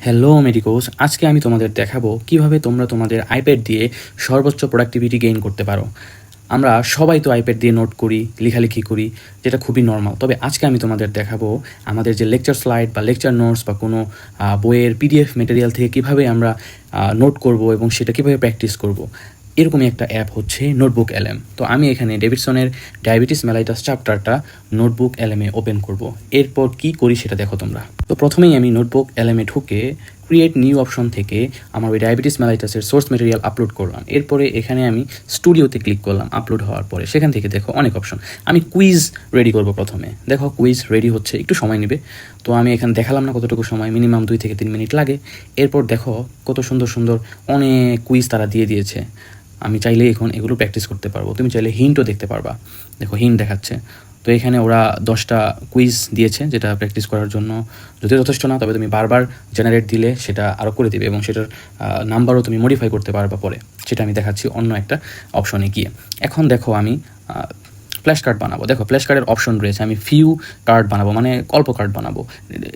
Hello Medicos, আজকে আমি তোমাদের দেখাবো কিভাবে তোমরা তোমাদের আইপ্যাড দিয়ে সর্বোচ্চ প্রোডাক্টিভিটি গেইন করতে পারো। আমরা সবাই তো আইপ্যাড দিয়ে নোট করি, লেখালেখি করি, যেটা খুবই নর্মাল। তবে আজকে আমি তোমাদের দেখাবো আমাদের যে লেকচার স্লাইড বা লেকচার নোটস বা কোনো বইয়ের পিডিএফ মেটেরিয়াল থেকে কিভাবে আমরা নোট করব এবং সেটা কিভাবে প্র্যাকটিস করব। এরকমই একটা অ্যাপ হচ্ছে নোটবুক এলএম। তো আমি এখানে ডেভিডসনের ডায়াবেটিস মেলাইটাস চ্যাপ্টারটা নোটবুক এলএমে ওপেন করব। এরপর কি করি সেটা দেখো তোমরা। তো প্রথমেই আমি নোটবুক এলএমে ঢুকে ক্রিয়েট নিউ অপশন থেকে আমার ওই ডায়াবেটিস মেলাইটাসের সোর্স মেটেরিয়াল আপলোড করলাম। এরপরে এখানে আমি স্টুডিওতে ক্লিক করলাম। আপলোড হওয়ার পরে সেখান থেকে দেখো অনেক অপশন। আমি কুইজ রেডি করব প্রথমে। দেখো কুইজ রেডি হচ্ছে, একটু সময় নেবে। তো আমি এখানে দেখালাম না কতটুকু সময়, মিনিমাম 2 থেকে 3 মিনিট লাগে। এরপর দেখো কত সুন্দর সুন্দর অনেক কুইজ তারা দিয়ে দিয়েছে। আমি চাইলে এখন এগুলো প্র্যাকটিস করতে পারবো। তুমি চাইলে হিন্টও দেখতে পারবা। দেখো হিন্ট দেখাচ্ছে। তো এখানে ওরা 10টা কুইজ দিয়েছে, যেটা প্র্যাকটিস করার জন্য যদি যথেষ্ট না, তবে তুমি বারবার জেনারেট দিলে সেটা আরও করে দেবে এবং সেটার নাম্বারও তুমি মডিফাই করতে পারবা পরে। সেটা আমি দেখাচ্ছি অন্য একটা অপশনে গিয়ে। এখন দেখো আমি ফ্ল্যাশ কার্ড বানাবো। দেখো ফ্ল্যাশ কার্ডের অপশন রয়েছে। আমি ফিউ কার্ড বানাবো, মানে অল্প কার্ড বানাবো।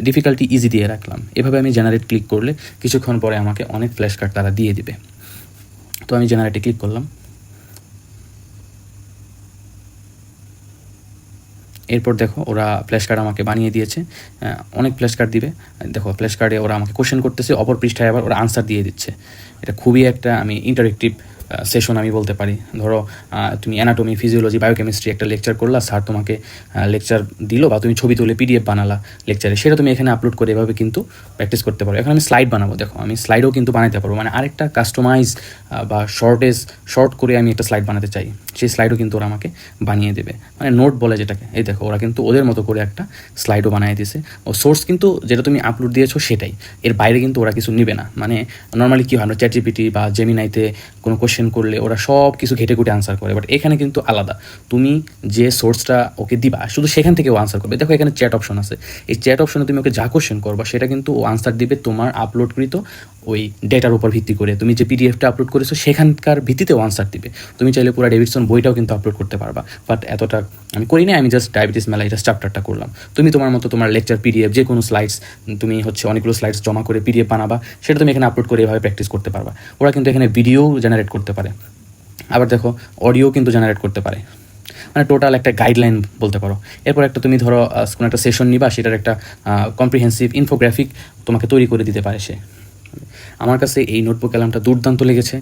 ডিফিকাল্টি ইজি দিয়ে রাখলাম। এভাবে আমি জেনারেট ক্লিক করলে কিছুক্ষণ পরে আমাকে অনেক ফ্ল্যাশ কার্ড তারা দিয়ে দিবে। তো আমি জেনারেটে ক্লিক করলাম। এরপর দেখো ওরা ফ্ল্যাশ কার্ড আমাকে বানিয়ে দিয়েছে। অনেক ফ্ল্যাশ কার্ড দিবে। দেখো ফ্ল্যাশ কার্ডে ওরা আমাকে কোশ্চেন করতেছে, অপর পৃষ্ঠায় আবার ওরা আনসার দিয়ে দিচ্ছে। এটা খুবই একটা আমি ইন্টারেক্টিভ সেশন আমি বলতে পারি। ধরো তুমি অ্যানাটমি, ফিজিওলজি, বায়োকেমিস্ট্রি একটা লেকচার করলা, স্যার তোমাকে লেকচার দিল, বা তুমি ছবি তুলে পিডিএফ বানালা লেকচারে, সেটা তুমি এখানে আপলোড করে এভাবে কিন্তু প্র্যাকটিস করতে পারো। এখন আমি স্লাইড বানাবো। দেখো আমি স্লাইডও কিন্তু বানাতে পারবো, মানে আরেকটা কাস্টমাইজ বা শর্ট করে আমি একটা স্লাইড বানাতে চাই, সেই স্লাইডও কিন্তু ওরা আমাকে বানিয়ে দেবে। মানে নোট বলে যেটাকে, এই দেখো ওরা কিন্তু ওদের মতো করে একটা স্লাইডও বানিয়ে দিয়েছে। ও সোর্স কিন্তু যেটা তুমি আপলোড দিয়েছো সেটাই, এর বাইরে কিন্তু ওরা কিছু নেবে না। মানে নর্মালি কী হয়, আমরা চ্যাট জিপিটি বা জেমিনাইতে কোনো কোশ্চেন করলে ওরা সব কিছু ঘেটে ঘুটে আনসার করে, বাট এখানে কিন্তু আলাদা। তুমি যে সোর্সটা ওকে দিবা শুধু সেখান থেকে ও আনসার করবে। দেখো এখানে চ্যাট অপশন আছে, এই চ্যাট অপশনে তুমি ওকে যা কোশ্চেন করবা সেটা কিন্তু ও আনসার দিবে তোমার আপলোডকৃত ওই ডেটার উপর ভিত্তি করে। তুমি যে পিডিএফটা আপলোড করেছো সেখানকার ভিত্তিতেও আনসার দিবে। তুমি চাইলে পুরো ডেভিডসন বইটাও কিন্তু আপলোড করতে পারবা, বাট এতটা আমি করি না। আমি জাস্ট ডায়াবেটিস মেলাইটাস চ্যাপ্টারটা করলাম। তুমি তোমার মতো তোমার লেকচার পিডিএফ, যে কোনো স্লাইডস, তুমি অনেকগুলো স্লাইডস জমা করে পিডিএফ বানাবা, সেটা তুমি এখানে আপলোড করে এভাবে প্র্যাকটিস করতে পারবা। ওরা কিন্তু এখানে ভিডিও জেনারেট করতে পারে, আবার দেখো অডিও কিন্তু জেনারেট করতে পারে। মানে টোটাল একটা গাইডলাইন বলতে পারো। এরপর একটা তুমি ধরো কোনো একটা সেশন নিবা, সেটার একটা কম্প্রিহেন্সিভ ইনফোগ্রাফিক তোমাকে তৈরি করে দিতে পারে সে। আমার কাছে এই নোটবুক এলামটা দুর্দান্ত লেগেছে।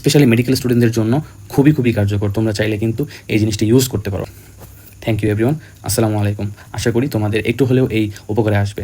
স্পেশালি মেডিকেল স্টুডেন্টদের জন্য খুবই খুবই কার্যকর। তোমরা চাইলে কিন্তু এই জিনিসটা ইউজ করতে পারো। Thank you everyone. আসসালামু আলাইকুম। আশা করি তোমাদের একটু হলেও এই উপকারে আসবে।